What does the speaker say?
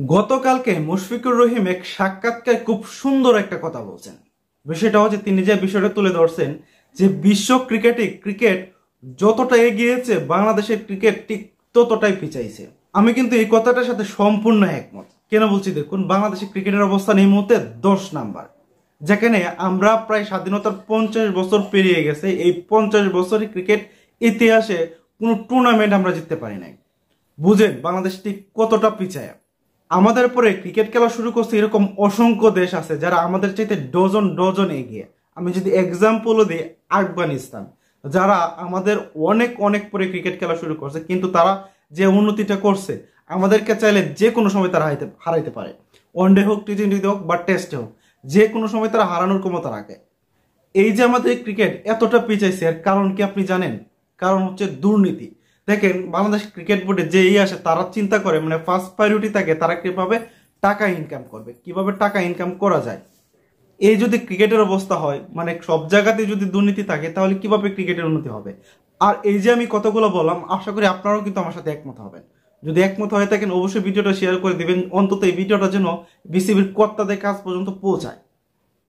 গতকালকে মুশফিকুর রহিম এক সাক্ষাৎকারে খুব সুন্দর একটা কথা বলছেন। বিষয়টা হচ্ছে তিনি যে বিষয়টা তুলে ধরছেন যে বিশ্ব ক্রিকেট যতটা এগিয়েছে বাংলাদেশের ক্রিকেট ঠিক ততটাই পিছাইছে। আমি কিন্তু এই কথাটার সাথে সম্পূর্ণ একমত। কেন বলছি দেখুন, বাংলাদেশের ক্রিকেটের অবস্থান এই মুহূর্তে 10 নাম্বার, যেখানে আমরা প্রায় স্বাধীনতার 50 বছর পেরিয়ে গেছে। এই 50 বছরের ক্রিকেট ইতিহাসে কোনো টুর্নামেন্ট আমরা জিততে পারি নাই। বুঝেন বাংলাদেশ ঠিক কতটা পিছায়। আমাদের পরে ক্রিকেট খেলা শুরু করছে এরকম অসংখ্য দেশ আছে যারা আমাদের চাইতে ডজন ডজন এগিয়ে। আমি যদি এক্সাম্পলও দিই, আফগানিস্তান, যারা আমাদের অনেক অনেক পরে ক্রিকেট খেলা শুরু করছে, কিন্তু তারা যে উন্নতিটা করছে আমাদেরকে চাইলে যে কোনো সময় তারা হারাইতে পারে। ওয়ানডে হোক, টি20 হোক বা টেস্টে হোক, যে কোনো সময় তারা হারানোর ক্ষমতা রাখে। এই যে আমাদের ক্রিকেট এতটা পিছাইছে এর কারণ কি আপনি জানেন? কারণ হচ্ছে দুর্নীতি। দেখেন বাংলাদেশ ক্রিকেট বোর্ডে যেই আসে তারা চিন্তা করে, মানে ফার্স্ট প্রায়োরিটি থাকে তারা কিভাবে টাকা ইনকাম করবে, কিভাবে টাকা ইনকাম করা যায়। এই যদি ক্রিকেটের অবস্থা হয়, মানে সব জায়গাতে যদি দুর্নীতি থাকে, তাহলে কিভাবে ক্রিকেটের উন্নতি হবে? আর এই যে আমি কতগুলো বললাম, আশা করি আপনারাও কিন্তু আমার সাথে একমত হবেন। যদি একমত হয়ে থাকেন অবশ্যই ভিডিওটা শেয়ার করে দিবেন, অন্তত এই ভিডিওটা যেন বিসিবির কর্তাদের কাছ পর্যন্ত পৌঁছায়।